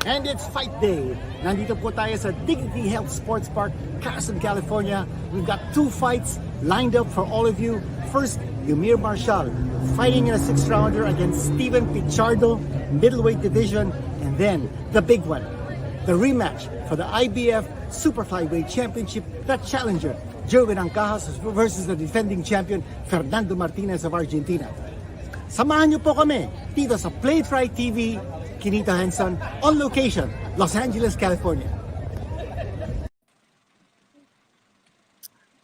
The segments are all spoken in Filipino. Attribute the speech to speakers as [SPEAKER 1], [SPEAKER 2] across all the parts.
[SPEAKER 1] And it's fight day. Nandito po tayo sa Dignity Health Sports Park, Carson, California. We've got 2 fights lined up for all of you. First, Yumir Marshall fighting in a 6th-rounder against Steven Pichardo, middleweight division. And then, the big one, the rematch for the IBF super-flyweight championship, the challenger, Jerwin Ancajas versus the defending champion, Fernando Martinez of Argentina. Samahan niyo po kami dito sa Play It Right TV, Kinito Henson, on location, Los Angeles, California.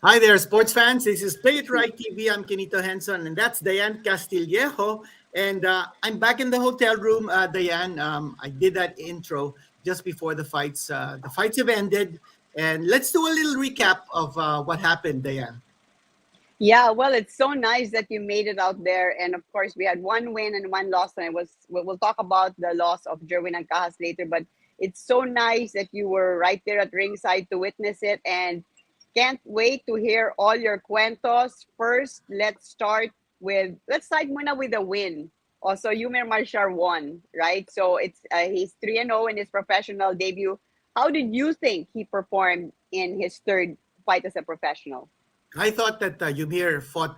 [SPEAKER 1] Hi there, sports fans. This is Play It Right TV. I'm Kinito Henson, and that's Diane Castillejo. And I'm back in the hotel room, Diane. I did that intro just before the fights. The fights have ended, and let's do a little recap of what happened, Diane.
[SPEAKER 2] Yeah, well, it's so nice that you made it out there. And of course, we had 1 win and 1 loss. And we'll talk about the loss of Jerwin Ancajas later. But it's so nice that you were right there at ringside to witness it. And can't wait to hear all your cuentos. First, let's start muna with the win. Also, Yumir Marshall won, right? So he's 3-0 in his professional debut. How did you think he performed in his 3rd fight as a professional?
[SPEAKER 1] I thought that Yumir fought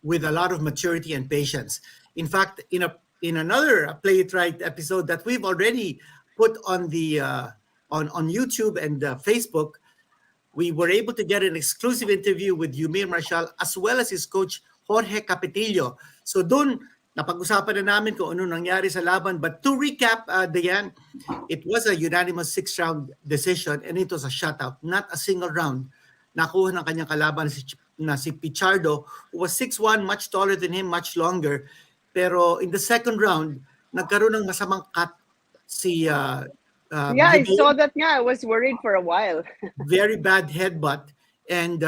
[SPEAKER 1] with a lot of maturity and patience. In fact, in another Play It Right episode that we've already put on the on YouTube and Facebook, we were able to get an exclusive interview with Yumir Marshall as well as his coach Jorge Capetillo. So doon napag-usapan na namin kung ano nangyari sa laban. But to recap, Diane, it was a unanimous 6-round decision and it was a shutout, not a single round. Nakuha ng kanyang kalaban na si Pichardo, who was 6'1", much taller than him, much longer. Pero in the 2nd round, nagkaroon ng masamang cut si
[SPEAKER 2] yeah, I saw that. Yeah, I was worried for a while.
[SPEAKER 1] Very bad headbutt. And,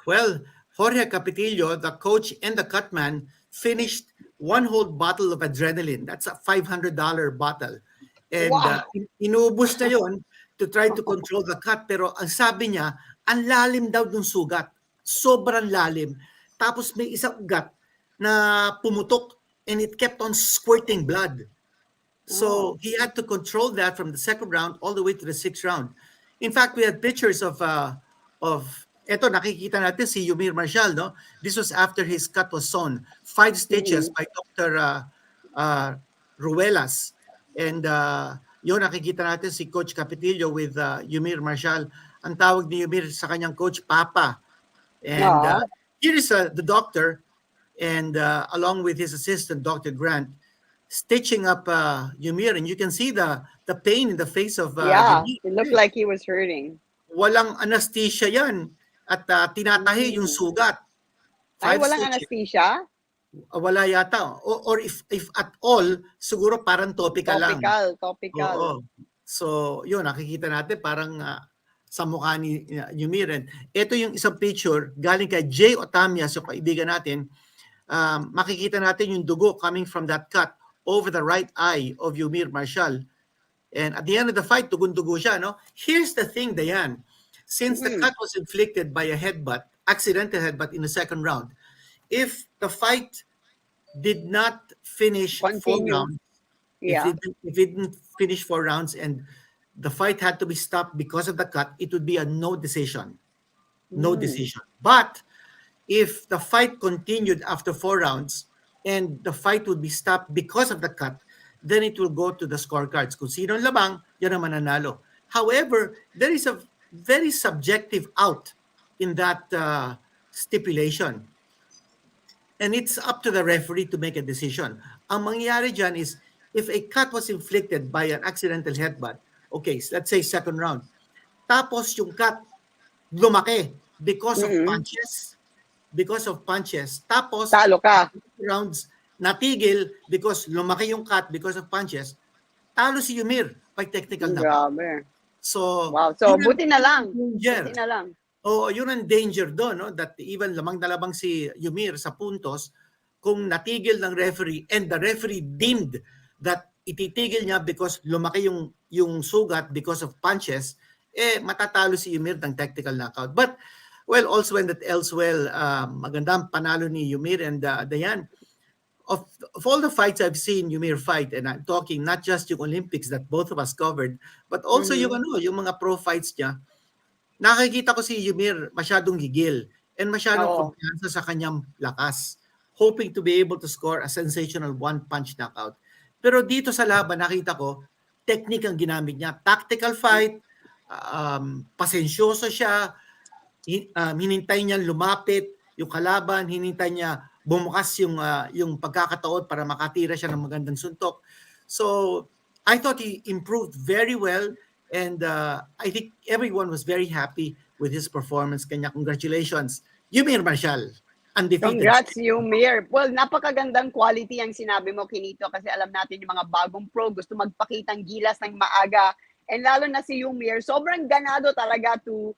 [SPEAKER 1] well, Jorge Capetillo, the coach and the cutman, finished 1 whole bottle of adrenaline. That's a $500 bottle. And
[SPEAKER 2] wow.
[SPEAKER 1] Inuubos na yon to try to control the cut. Pero ang sabi niya, ang lalim daw ng sugat. Sobrang lalim. Tapos may isang ugat na pumutok and it kept on squirting blood. So he had to control that from the 2nd round all the way to the 6th round. In fact, we had pictures of eto nakikita natin si Yumir Marshall, no? This was after his cut was sewn. 5 stitches by Dr. Ruelas. And yun, nakikita natin si Coach Capetillo with Yumir Marshall. Ang tawag ni Yumir sa kanyang coach, Papa. And here is the doctor, and along with his assistant, Dr. Grant, stitching up Yumir. And you can see the pain in the face of
[SPEAKER 2] Yumir. It looked like he was hurting.
[SPEAKER 1] Walang anesthesia yan. At tinatahi yung sugat.
[SPEAKER 2] Ay, walang anesthesia?
[SPEAKER 1] Wala yata. Or if at all, siguro parang topical lang.
[SPEAKER 2] Topical.
[SPEAKER 1] Oo. So, yun, nakikita natin parang sa mukha ni Yumir. Ito yung isang picture galing kay Jay Otamias, yung kaibigan natin. Makikita natin yung dugo coming from that cut over the right eye of Yumir Marshall. And at the end of the fight, dugun-dugo siya, no? Here's the thing, Diane. Since the cut was inflicted by a headbutt, accidental headbutt in the 2nd round, if the fight did not finish 4 rounds, if it didn't finish 4 rounds and the fight had to be stopped because of the cut, it would be a no decision. No decision. But if the fight continued after 4 rounds and the fight would be stopped because of the cut, then it will go to the scorecards. Kung sino ang labang, yan ang mananalo. However, there is a very subjective out in that stipulation. And it's up to the referee to make a decision. Ang mangyayari dyan is, if a cut was inflicted by an accidental headbutt, okay, let's say 2nd round, tapos yung cut lumaki because of punches, tapos
[SPEAKER 2] talo ka.
[SPEAKER 1] Rounds natigil because lumaki yung cut because of punches, talo si Yumir by technical knockout.
[SPEAKER 2] Grabe.
[SPEAKER 1] So,
[SPEAKER 2] wow. So, buti na lang. Buti na lang.
[SPEAKER 1] Oo, yun ang danger doon, no? That even lamang na labang si Yumir sa puntos, kung natigil ng referee and the referee deemed that ititigil niya because lumaki yung sugat because of punches, matatalo si Yumir ng technical knockout. But, well, also when that elsewhere, magandang panalo ni Yumir and Diane. of all the fights I've seen Yumir fight, and I'm talking not just yung Olympics that both of us covered, but also yung
[SPEAKER 2] Mm-hmm.
[SPEAKER 1] yung mga pro fights niya, nakikita ko si Yumir masyadong gigil and masyadong
[SPEAKER 2] Oo.
[SPEAKER 1] kumpiyansa sa kanyang lakas, hoping to be able to score a sensational one-punch knockout. Pero dito sa laban, nakita ko, technique ang ginamit niya. Tactical fight, pasensyoso siya, hinintay niya lumapit yung kalaban, hinintay niya bumukas yung pagkakataon para makatira siya ng magandang suntok. So, I thought he improved very well, and I think everyone was very happy with his performance. Kanya, congratulations. Yumir Marshall, undefeated.
[SPEAKER 2] Congrats, Yumir. Well, napakagandang quality ang sinabi mo, Kinito, kasi alam natin yung mga bagong pro gusto magpakitang gilas ng maaga. And lalo na si Yumir, sobrang ganado talaga to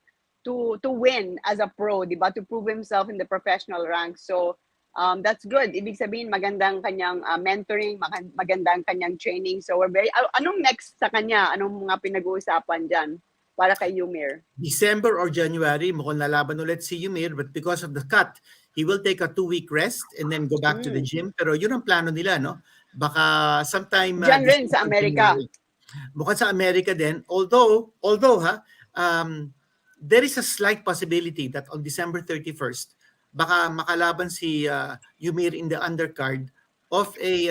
[SPEAKER 2] win as a pro, di ba? To prove himself in the professional ranks. So, that's good. Ibig sabihin, magandang kanyang mentoring, magandang kanyang training. So, we're very, anong next sa kanya? Anong mga pinag-uusapan dyan para kay Yumir?
[SPEAKER 1] December or January, mukhang lalaban ulit si Yumir, but because of the cut, he will take a 2-week rest and then go back to the gym. Pero yun ang plano nila, no? Baka sometime
[SPEAKER 2] Diyan rin
[SPEAKER 1] December
[SPEAKER 2] sa
[SPEAKER 1] or
[SPEAKER 2] Amerika.
[SPEAKER 1] January. Mukhang sa Amerika din. Although there is a slight possibility that on December 31st, baka makalaban si Yumir in the undercard of a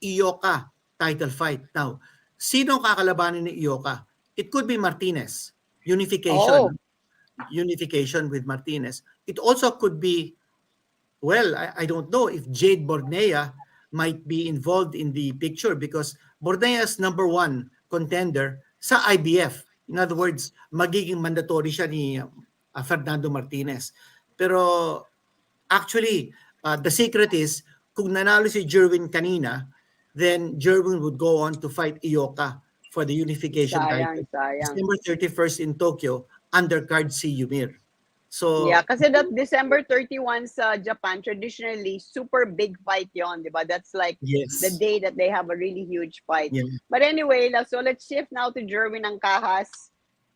[SPEAKER 1] Ioka title fight. Now, sino kakalabanin ni Ioka? It could be Martinez. Unification.
[SPEAKER 2] Oh.
[SPEAKER 1] Unification with Martinez. It also could be, well, I don't know if Jade Bornea might be involved in the picture because Bornea is number 1 contender sa IBF. In other words, magiging mandatory siya ni Fernando Martinez. Pero actually, the secret is, kung nanalo si Jerwin kanina, then Jerwin would go on to fight Ioka for the unification title.
[SPEAKER 2] Sayang.
[SPEAKER 1] December 31st in Tokyo, undercard si Yumir. So,
[SPEAKER 2] yeah, kasi that December 31 sa Japan, traditionally, super big fight yon, di ba? That's like
[SPEAKER 1] yes.
[SPEAKER 2] the day that they have a really huge fight.
[SPEAKER 1] Yeah.
[SPEAKER 2] But anyway, so let's shift now to Jerwin Ancajas.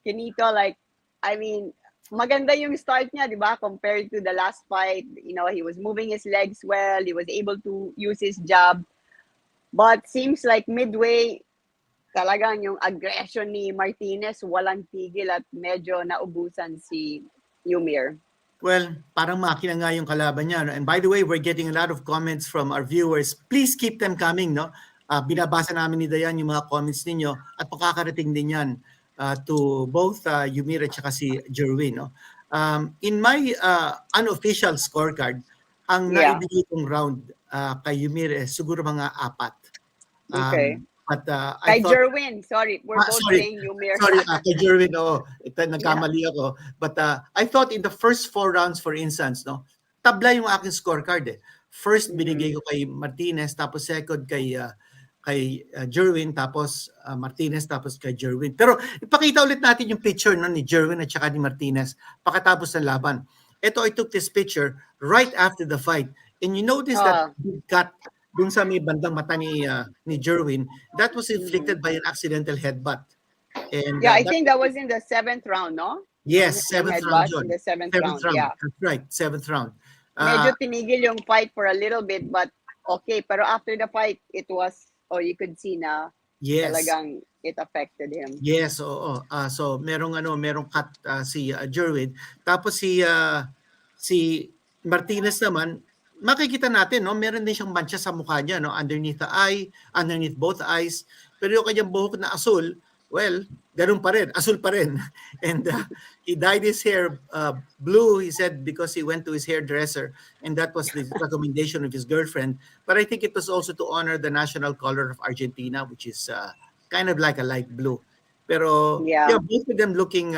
[SPEAKER 2] Kinito, like, I mean, maganda yung start niya, di ba? Compared to the last fight, you know, he was moving his legs well, he was able to use his jab. But seems like midway, talagang yung aggression ni Martinez, walang tigil at medyo naubusan si Yumir.
[SPEAKER 1] Well, parang makina nga yung kalaban niya. No? And by the way, we're getting a lot of comments from our viewers. Please keep them coming. No? Binabasa namin ni Dayan yung mga comments ninyo at makakarating din yan to both Yumir at saka si Jerwin. No? In my unofficial scorecard, ang naibigay kong round kay Yumir siguro mga 4.
[SPEAKER 2] Okay.
[SPEAKER 1] But
[SPEAKER 2] kay Jerwin, sorry. We're both saying Yumir.
[SPEAKER 1] Sorry, kay Jerwin, nagkamali ako. But I thought in the first 4 rounds, for instance, no, tabla yung aking scorecard eh. First, binigay ko kay Martinez, tapos second kay Jerwin, tapos Martinez, tapos kay Jerwin. Pero ipakita ulit natin yung picture no, ni Jerwin at saka ni Martinez pagkatapos ng laban. Ito, I took this picture right after the fight. And you notice that big cut dun sa may bandang mata ni Jerwin, that was inflicted by an accidental headbutt. And
[SPEAKER 2] I think that was in the 7th round, no?
[SPEAKER 1] Yes, 7th round yun.
[SPEAKER 2] In the 7th round, yeah.
[SPEAKER 1] That's right, 7th round.
[SPEAKER 2] Medyo tinigil yung fight for a little bit, but okay. Pero after the fight, it was, you could see na talagang it affected him.
[SPEAKER 1] Yes, oo. So merong cut si Jerwin. Tapos si Martinez naman, makikita natin, no, meron din siyang mancha sa mukha niya, no, underneath both eyes. Pero yung kanyang buhok na asul, well, ganun pa rin, asul pa rin. And he dyed his hair blue, he said, because he went to his hairdresser, and that was the recommendation of his girlfriend. But I think it was also to honor the national color of Argentina, which is kind of like a light blue. Pero both of them looking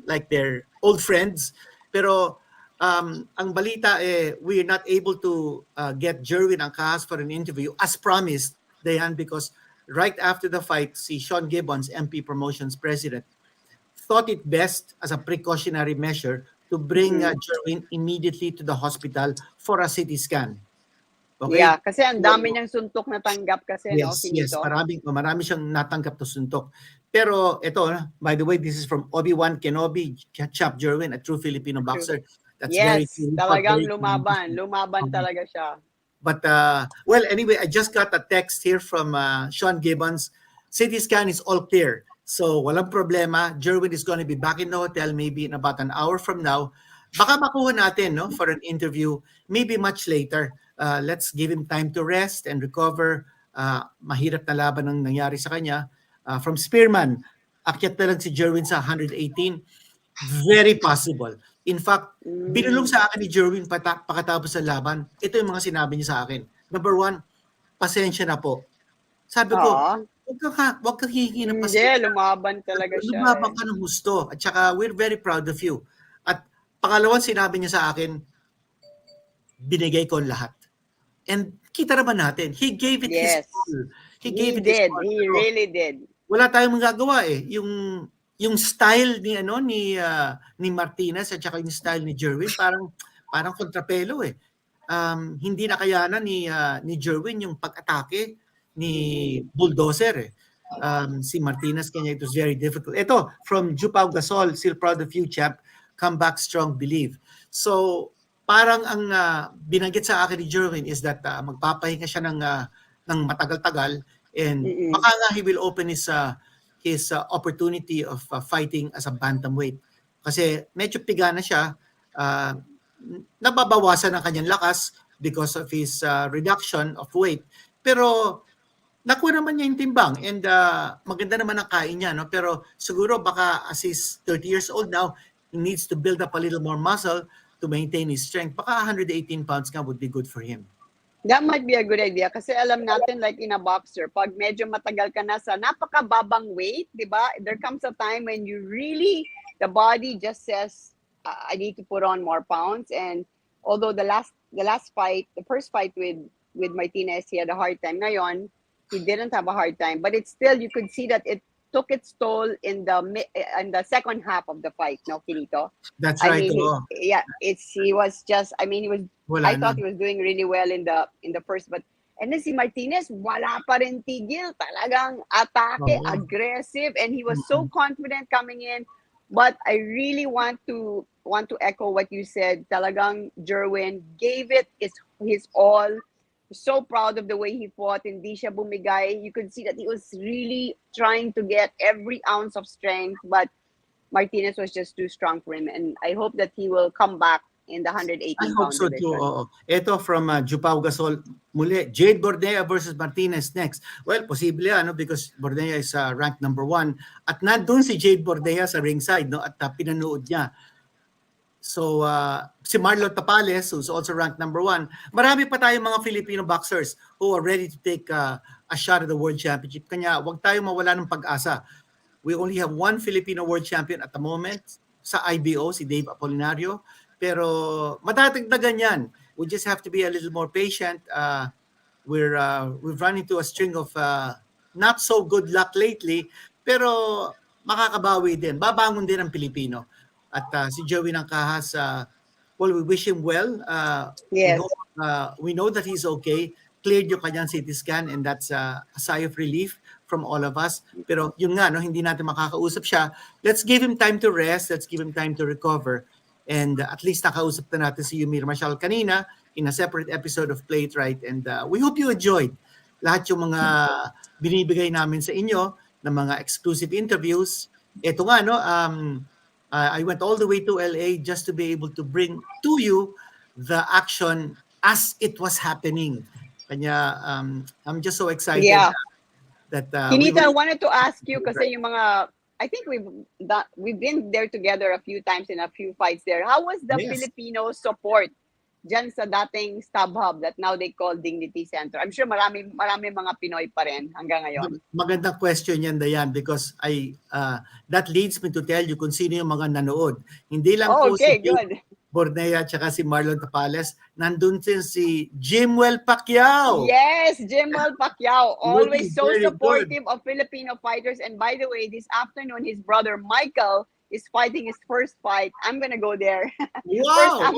[SPEAKER 1] like they're old friends. Pero ang balita we are not able to get Jerwin Ancajas for an interview as promised, Dayan, because right after the fight, si Sean Gibbons, MP Promotions President, thought it best as a precautionary measure to bring Jerwin immediately to the hospital for a CT scan. Okay?
[SPEAKER 2] Yeah, kasi ang dami niyang suntok na tanggap kasi,
[SPEAKER 1] yes,
[SPEAKER 2] no?
[SPEAKER 1] Yes, marami siyang natanggap na suntok. Pero ito, by the way, this is from Obi-Wan Kenobi, Chap Jerwin, a true Filipino boxer. That's
[SPEAKER 2] yes,
[SPEAKER 1] very
[SPEAKER 2] talagang lumaban talaga siya.
[SPEAKER 1] But well, anyway, I just got a text here from Sean Gibbons. CT scan is all clear. So walang problema. Jerwin is going to be back in the hotel maybe in about an hour from now. Baka makuha natin no, for an interview maybe much later. Let's give him time to rest and recover. Mahirap na laban ang nangyari sa kanya. From Spearman, akyat na lang si Jerwin sa 118. Very possible. In fact, binulong sa akin ni Jerwin pakatapos sa laban. Ito yung mga sinabi niya sa akin. Number one, pasensya na po. Sabi ko, wag kang hihingi ng pasensya.
[SPEAKER 2] Lumaban talaga siya.
[SPEAKER 1] Lumaban ka ng gusto. At saka, we're very proud of you. At pangalawang sinabi niya sa akin, binigay ko ang lahat. And kita naman natin, he gave it his all.
[SPEAKER 2] He did. He really did.
[SPEAKER 1] Wala tayong magagawa eh. Yung style ni Martinez at saka yung style ni Jerwin parang kontrapelo eh. Hindi nakayanan ni Jerwin yung pag-atake ni Bulldozer eh. Si Martinez kanya it was very difficult. Ito from Jupao Gasol, still proud of you champ. Come back strong, believe. So parang ang binanggit sa akin ni Jerwin is that magpapahinga siya ng matagal-tagal and baka nga he will open his opportunity of fighting as a bantamweight. Kasi medyo piga na siya, nababawasan ang kanyang lakas because of his reduction of weight. Pero nakuha naman niya yung timbang and maganda naman ang kain niya. No? Pero siguro baka as he's 30 years old now, he needs to build up a little more muscle to maintain his strength. Baka 118 pounds nga would be good for him.
[SPEAKER 2] That might be a good idea kasi alam natin like in a boxer, pag medyo matagal ka na sa napakababang weight, di ba? There comes a time when you really, the body just says, I need to put on more pounds. And although the last fight, the first fight with Martinez, he had a hard time. Ngayon, he didn't have a hard time, but it's still, you could see that it took its toll in the second half of the fight, no, Finito?
[SPEAKER 1] That's right.
[SPEAKER 2] He was just, I thought he was doing really well in the first, but and then si Martinez, wala pa rin tigil, talagang atake, aggressive, and he was so confident coming in. But I really want to echo what you said. Talagang Jerwin gave it his all. So proud of the way he fought. Hindi siya bumigay. You could see that he was really trying to get every ounce of strength, but Martinez was just too strong for him. And I hope that he will come back in the 118 pound
[SPEAKER 1] I hope so
[SPEAKER 2] division.
[SPEAKER 1] too. Ito from Jupao Gasol, muli, Jade Bordea versus Martinez next. Well, posible yan, no? Because Bordea is ranked number 1. At nandun si Jade Bordea sa ringside, no? At pinanood niya. So, si Marlon Tapales, who's also ranked number 1. Marami pa tayong mga Filipino boxers who are ready to take a shot at the World Championship. Kanya, wag tayong mawala ng pag-asa. We only have one Filipino World Champion at the moment sa IBO, si Dave Apolinario. Pero matatagdagan yan. We just have to be a little more patient. We've run into a string of not so good luck lately, pero makakabawi din. Babangon din ang Pilipino. At si Jerwin Ancajas, well, we wish him well.
[SPEAKER 2] Yes.
[SPEAKER 1] We know that he's okay. Cleared yung kanyang CT scan and that's a sigh of relief from all of us. Pero yun nga, no, hindi natin makakausap siya. Let's give him time to rest. Let's give him time to recover. And at least nakausap na natin si Yumir Marshall kanina in a separate episode of Play It Right. And we hope you enjoyed lahat yung mga binibigay namin sa inyo ng mga exclusive interviews. Ito nga, no, I went all the way to LA just to be able to bring to you the action as it was happening. Kanya, I'm just so excited that
[SPEAKER 2] Kinita, I wanted to ask you kasi yung mga, I think we've been there together a few times in a few fights there. How was the Filipino support dyan sa dating StubHub that now they call Dignity Center? I'm sure marami mga Pinoy pa rin hanggang ngayon.
[SPEAKER 1] Magandang question yan, Dayan, because that leads me to tell you kung sino yung mga nanood. Hindi lang po si
[SPEAKER 2] good.
[SPEAKER 1] Bornea at si Marlon Tapales. Nandun din si Jimwell Pacquiao.
[SPEAKER 2] Yes, Jimwell Pacquiao. Always so supportive
[SPEAKER 1] good
[SPEAKER 2] of Filipino fighters. And by the way, this afternoon, his brother Michael is fighting his first fight. I'm gonna go there.
[SPEAKER 1] Wow!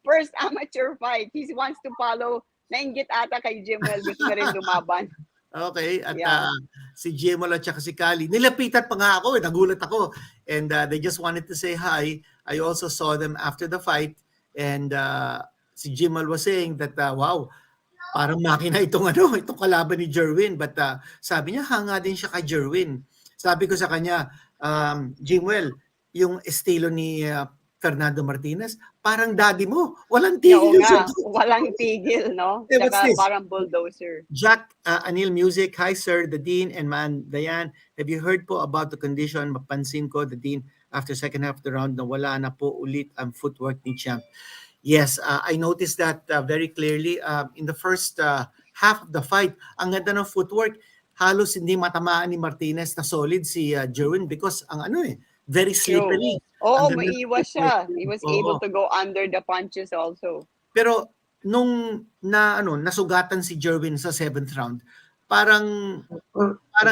[SPEAKER 2] First amateur fight. He wants to follow. Nainggit ata kay Jimwell. Gusto na rin lumaban.
[SPEAKER 1] Okay. At si Jimwell at si Kali. Nilapitan pa nga ako. Nagulat ako. And they just wanted to say hi. I also saw them after the fight. And si Jimwell was saying that, wow, parang makina itong ano, itong kalaban ni Jerwin. But sabi niya, hanga din siya kay Jerwin. Sabi ko sa kanya, Jimwell, yung estilo ni Fernando Martinez, parang daddy mo. Walang
[SPEAKER 2] Yeah, oo
[SPEAKER 1] tigil siya.
[SPEAKER 2] nga, walang tigil, no?
[SPEAKER 1] Hey, what's
[SPEAKER 2] Tsaka
[SPEAKER 1] this?
[SPEAKER 2] parang bulldozer.
[SPEAKER 1] Jack Anil Music, hi sir, the Dean and Man Dayan. Have you heard po about the condition? Mapansin ko, the Dean, after second half of the round, nawala na po ulit ang footwork ni Champ. Yes, I noticed that very clearly in the first half of the fight. Ang ganda ng footwork, halos hindi matamaan ni Martinez na solid si Jerwin because ang ano very
[SPEAKER 2] True.
[SPEAKER 1] slippery. Ang
[SPEAKER 2] Oo,
[SPEAKER 1] ganda ng
[SPEAKER 2] maiiwas
[SPEAKER 1] footwork.
[SPEAKER 2] siya. He was able
[SPEAKER 1] Oo.
[SPEAKER 2] to go under the punches also.
[SPEAKER 1] Pero nung nasugatan si Jerwin sa 7th round, parang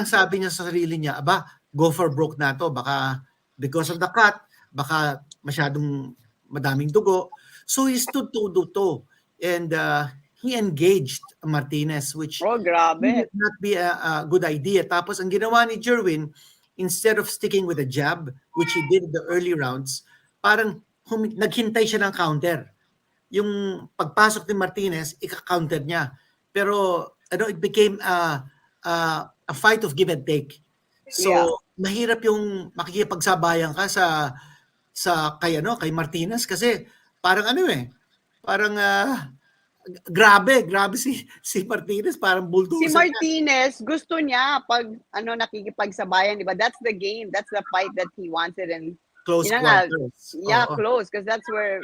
[SPEAKER 1] sabi niya sa sarili niya, aba, go for broke na to. Baka because of the cut, baka masyadong madaming dugo. So he stood toe-to-toe and he engaged Martinez, which
[SPEAKER 2] Oh, grabe.
[SPEAKER 1] would not be a good idea. Tapos ang ginawa ni Jerwin, instead of sticking with a jab, which he did in the early rounds, parang naghintay siya ng counter. Yung pagpasok ni Martinez, ika-counter niya. Pero it became a fight of give and take. So,
[SPEAKER 2] Yeah.
[SPEAKER 1] mahirap yung makikipagsabayan ka kay Martinez kasi parang parang grabe si Martinez, parang
[SPEAKER 2] Si
[SPEAKER 1] bulldozer niya.
[SPEAKER 2] Martinez, gusto niya pag nakikipagsabayan, di ba? That's the game. That's the fight that he wanted. And
[SPEAKER 1] Close
[SPEAKER 2] yun na nga,
[SPEAKER 1] quarters.
[SPEAKER 2] yeah,
[SPEAKER 1] Oo.
[SPEAKER 2] close. Because that's where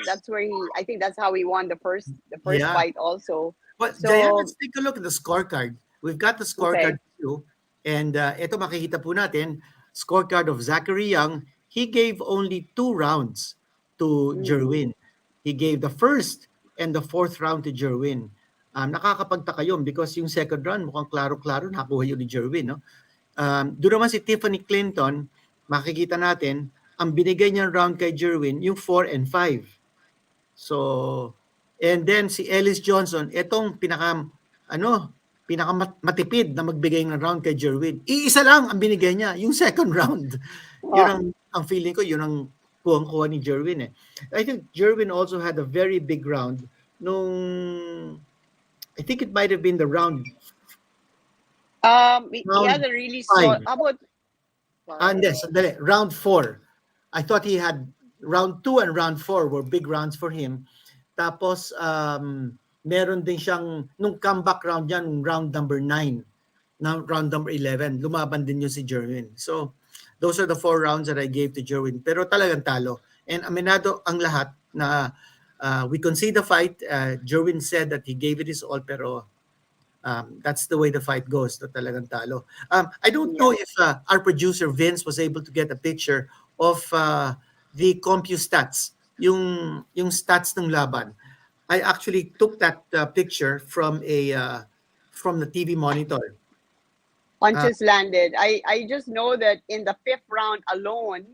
[SPEAKER 2] I think that's how he won the first
[SPEAKER 1] Yeah.
[SPEAKER 2] fight also.
[SPEAKER 1] But
[SPEAKER 2] So,
[SPEAKER 1] Diane, let's take a look at the scorecard. We've got the scorecard
[SPEAKER 2] okay.
[SPEAKER 1] too. And ito makikita po natin, scorecard of Zachary Young, he gave only 2 rounds to Jerwin. He gave the first and the 4th round to Jerwin. Nakakapagtaka yun because yung second round mukhang klaro-klaro nakuha yun ni Jerwin. No? Doon naman si Tiffany Clinton, makikita natin, ang binigay niyang round kay Jerwin, yung 4 and 5. So, and then si Ellis Johnson, itong matipid na magbigay ng round kay Jerwin. Iisa lang ang binigay niya, yung second round. Yun ang feeling ko, yun ang kuha ni Jerwin eh. I think Jerwin also had a very big round nung, I think it might have been the round.
[SPEAKER 2] He had a really solid. How about?
[SPEAKER 1] Sandali, round 4. I thought he had round 2 and round 4 were big rounds for him. Tapos, meron din siyang, nung comeback round niya, nung round number 9, round number 11, lumaban din yun si Jerwin. So, those are the 4 rounds that I gave to Jerwin. Pero talagang talo. And aminado ang lahat na we concede the fight. Jerwin said that he gave it his all, pero that's the way the fight goes. So, talagang talo. I don't know if our producer Vince was able to get a picture of the CompuStats, yung stats ng laban. I actually took that picture from the TV monitor.
[SPEAKER 2] Punches landed. I just know that in the 5th round alone,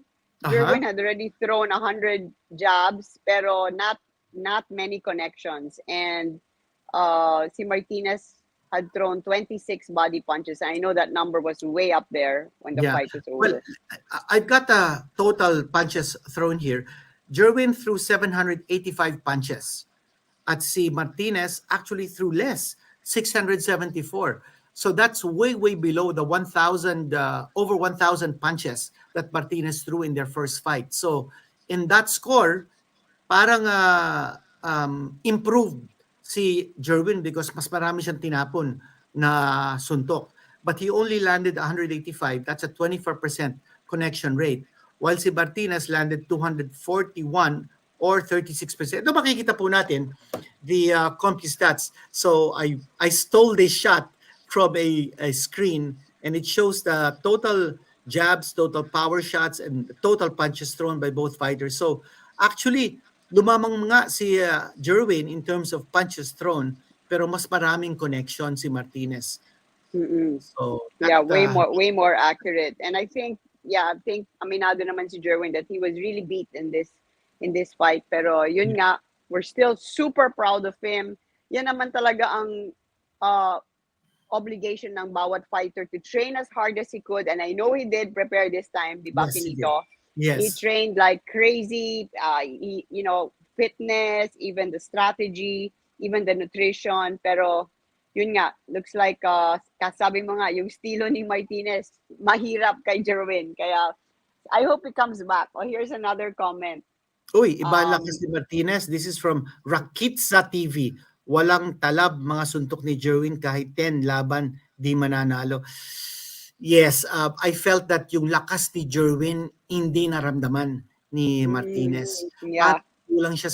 [SPEAKER 2] Jerwin had already thrown 100 jabs, pero not many connections. And si Martinez had thrown 26 body punches. I know that number was way up there when the fight was over.
[SPEAKER 1] Well, I've got the total punches thrown here. Jerwin threw 785 punches. At si Martinez actually threw less, 674. So that's way below the 1,000, over 1,000 punches that Martinez threw in their first fight. So in that score, parang improved si Jerwin because mas marami siyang tinapon na suntok. But he only landed 185. That's a 24% connection rate. While si Martinez landed 241 or 36%. Ito makikita po natin the CompuStats. So I stole this shot from a screen and it shows the total jabs, total power shots, and total punches thrown by both fighters. So actually, lumamang nga si Jerwin in terms of punches thrown, pero mas maraming connection si Martinez. So
[SPEAKER 2] way more accurate. And I think aminado naman si Jerwin that he was really beat in this fight. Pero yun nga, we're still super proud of him. Yan naman talaga ang obligation ng bawat fighter to train as hard as he could. And I know he did prepare this time, di ba, Finito?
[SPEAKER 1] Yes.
[SPEAKER 2] He trained like crazy, fitness, even the strategy, even the nutrition. Pero yun nga, looks like, kasabi mo nga, yung estilo ni Martinez, mahirap kay Jerwin. Kaya, I hope he comes back. Oh, here's another comment.
[SPEAKER 1] Uy, iba ang lakas
[SPEAKER 2] Um,
[SPEAKER 1] ni Martinez. This is from Rakitsa TV. Walang talab mga suntok ni Jerwin kahit 10 laban di mananalo. Yes, I felt that yung lakas ni Jerwin hindi naramdaman ni Martinez.
[SPEAKER 2] yeah.
[SPEAKER 1] At kulang siya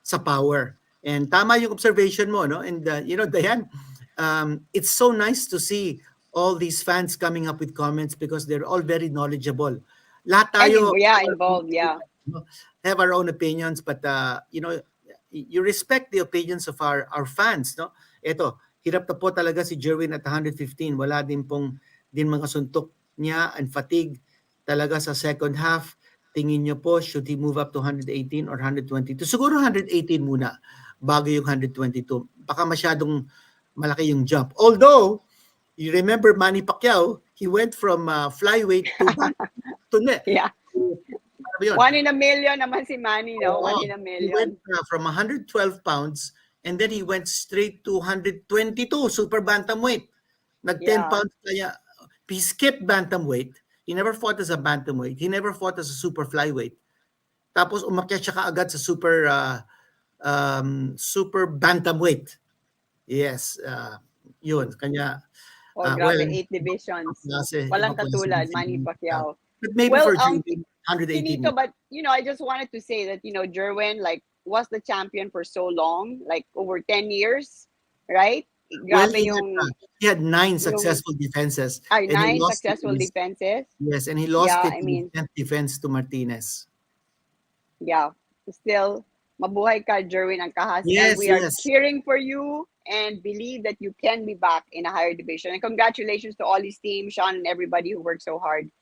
[SPEAKER 1] sa power. And tama yung observation mo, no? And Diane, it's so nice to see all these fans coming up with comments because they're all very knowledgeable. Lahat
[SPEAKER 2] And
[SPEAKER 1] tayo
[SPEAKER 2] involved, yeah.
[SPEAKER 1] have our own opinions, but you respect the opinions of our fans, no? Ito, hirap na po talaga si Jerwin at 115. Wala din mga suntok niya and fatigue talaga sa second half. Tingin niyo po, should he move up to 118 or 122? Siguro 118 muna bago yung 122. Baka masyadong malaki yung jump. Although, you remember Manny Pacquiao, he went from flyweight to net.
[SPEAKER 2] Yeah.
[SPEAKER 1] Yun.
[SPEAKER 2] 1 in a million naman si Manny, no? 1 in a
[SPEAKER 1] He went
[SPEAKER 2] million.
[SPEAKER 1] from 112 pounds and then he went straight to 122 super bantamweight. Nag 10
[SPEAKER 2] Yeah.
[SPEAKER 1] pounds kaya he skipped bantamweight. He never fought as a bantamweight. He never fought as a super flyweight. Tapos umakyat siya kaagad sa super bantamweight. Yes, yun. Kanya,
[SPEAKER 2] Oh, grabe, 8 divisions. Walang katulad, Manny Pacquiao.
[SPEAKER 1] But maybe
[SPEAKER 2] Well,
[SPEAKER 1] for Jerwin, 118.
[SPEAKER 2] Finito, but I just wanted to say that Jerwin was the champion for so long, like over 10 years, right?
[SPEAKER 1] Well,
[SPEAKER 2] Grabe
[SPEAKER 1] he had 9 successful defenses.
[SPEAKER 2] ay,
[SPEAKER 1] And he
[SPEAKER 2] 9
[SPEAKER 1] lost
[SPEAKER 2] successful defenses.
[SPEAKER 1] Yes, and he lost
[SPEAKER 2] Yeah,
[SPEAKER 1] it in 10th defense to Martinez.
[SPEAKER 2] Yeah, still, mabuhay ka, Jerwin Ancajas.
[SPEAKER 1] Yes,
[SPEAKER 2] and we are
[SPEAKER 1] yes.
[SPEAKER 2] cheering for you and believe that you can be back in a higher division. And congratulations to all his team, Sean, and everybody who worked so hard.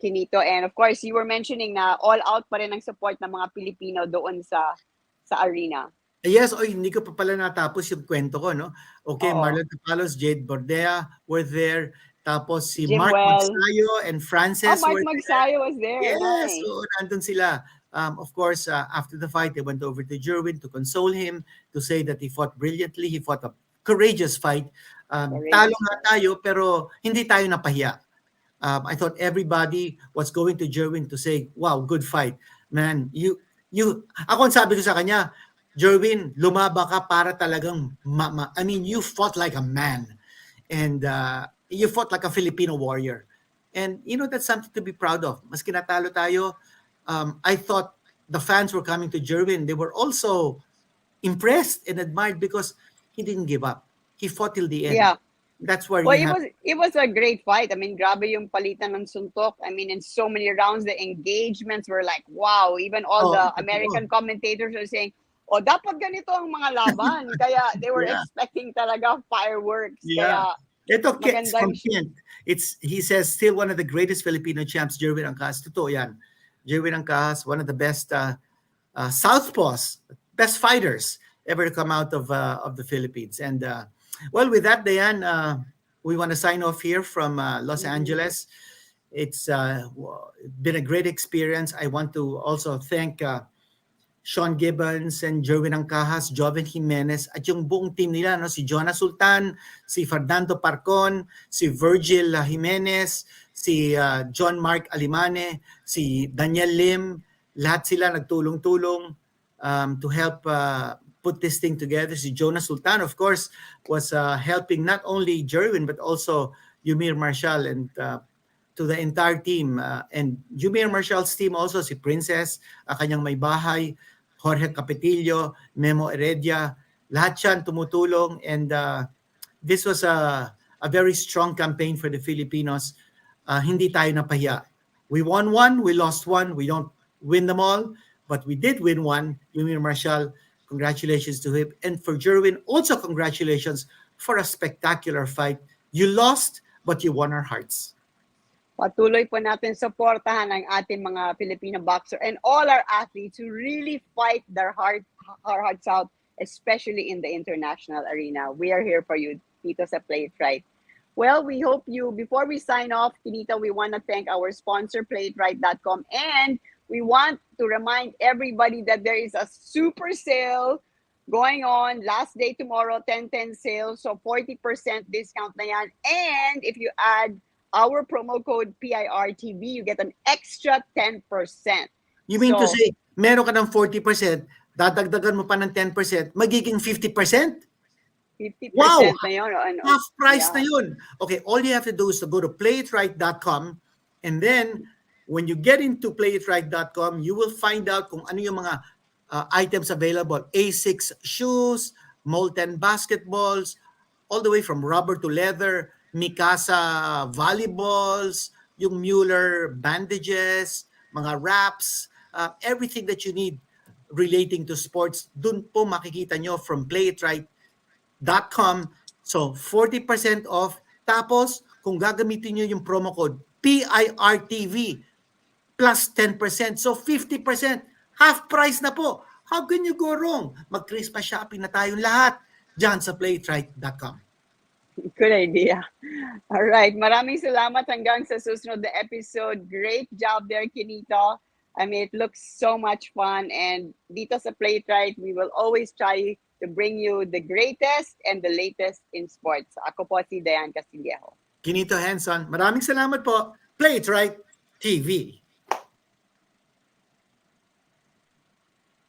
[SPEAKER 2] Kinito, and of course, you were mentioning na all out pa rin ang support ng mga Pilipino doon sa arena.
[SPEAKER 1] Yes, hindi ko pa pala natapos yung kwento ko, no? Okay,
[SPEAKER 2] Oo.
[SPEAKER 1] Marlon Tapalos, Jade Bordea were there. Tapos si
[SPEAKER 2] Jim
[SPEAKER 1] Mark
[SPEAKER 2] Well.
[SPEAKER 1] Magsayo and Frances
[SPEAKER 2] Mark
[SPEAKER 1] were
[SPEAKER 2] Magsayo was there.
[SPEAKER 1] there. Yes,
[SPEAKER 2] Nice.
[SPEAKER 1] so nandun sila. Of course, after the fight, they went over to Jerwin to console him, to say that he fought brilliantly. He fought a courageous fight. Talo nga tayo, pero hindi tayo napahiya. I thought everybody was going to Jerwin to say, wow, good fight. Man, ako ang sabi ko sa kanya, Jerwin, lumaba ka para talagang you fought like a man. And you fought like a Filipino warrior. And that's something to be proud of. Mas kinatalo tayo, I thought the fans were coming to Jerwin. They were also impressed and admired because he didn't give up. He fought till the end.
[SPEAKER 2] Yeah.
[SPEAKER 1] That's where
[SPEAKER 2] it was a great fight. I mean, grabe yung palitan ng suntok. I mean, in so many rounds, the engagements were like, wow. Even all the American commentators were saying, dapat ganito ang mga laban. Kaya they were expecting talaga fireworks.
[SPEAKER 1] Yeah.
[SPEAKER 2] Kaya,
[SPEAKER 1] ito, from Kent, he says, still one of the greatest Filipino champs, Jerwin Ancajas. Totoo yan. Jerwin Ancajas, one of the best southpaws, best fighters ever to come out of the Philippines. And well, with that, Diane, we want to sign off here from Los Angeles. It's been a great experience. I want to also thank Sean Gibbons and Jerwin Ancajas, Joven Jimenez, at yung buong team nila, no? Si Jonah Sultan, si Fernando Parcon, si Virgil Jimenez, si John Mark Alimane, si Daniel Lim, lahat sila nagtulong-tulong to help put this thing together. Si Jonah Sultan, of course, was helping not only Jerwin, but also Yumir Marshall and to the entire team. And Yumir Marshall's team also, si Princess, kanyang may bahay, Jorge Capetillo, Memo Heredia, lahat yan tumutulong. And this was a very strong campaign for the Filipinos. Hindi tayo napahiya. We won one, we lost one. We don't win them all, but we did win one. Yumir Marshall, congratulations to him. And for Jerwin, also congratulations for a spectacular fight. You lost, but you won our hearts.
[SPEAKER 2] Patuloy po natin suportahan ang ating mga Filipino boxer and all our athletes who really fight their hearts out, especially in the international arena. We are here for you, dito sa Play It Right. Well, we hope you, before we sign off, Kinita, we want to thank our sponsor, PlayItRight.com, and we want to remind everybody that there is a super sale going on. Last day tomorrow, 10-10 sale. So 40% discount na yan. And if you add our promo code PIRTV, you get an extra 10%.
[SPEAKER 1] You mean to
[SPEAKER 2] So
[SPEAKER 1] say, meron ka ng 40%, dadagdagan mo pa ng 10%, magiging 50%? Wow!
[SPEAKER 2] 50% na yun. Ano?
[SPEAKER 1] Half price na
[SPEAKER 2] Yeah.
[SPEAKER 1] yun. Okay, all you have to do is to go to playitright.com, and then when you get into playitright.com, you will find out kung ano yung mga items available. A6 shoes, molten basketballs, all the way from rubber to leather, Mikasa volleyballs, yung Mueller bandages, mga wraps, everything that you need relating to sports, dun po makikita nyo from playitright.com. So, 40% off. Tapos, kung gagamitin nyo yung promo code PIRTV plus 10%. So, 50%. Half price na po. How can you go wrong? Mag-Christmas shopping na tayong lahat dyan sa playitright.com.
[SPEAKER 2] Good idea. All right. Maraming salamat hanggang sa susunod na episode. Great job there, Kinito. I mean, it looks so much fun. And dito sa Play It Right, we will always try to bring you the greatest and the latest in sports. Ako po si Dayan Castillejo.
[SPEAKER 1] Kinito Henson, maraming salamat po. Play It Right TV.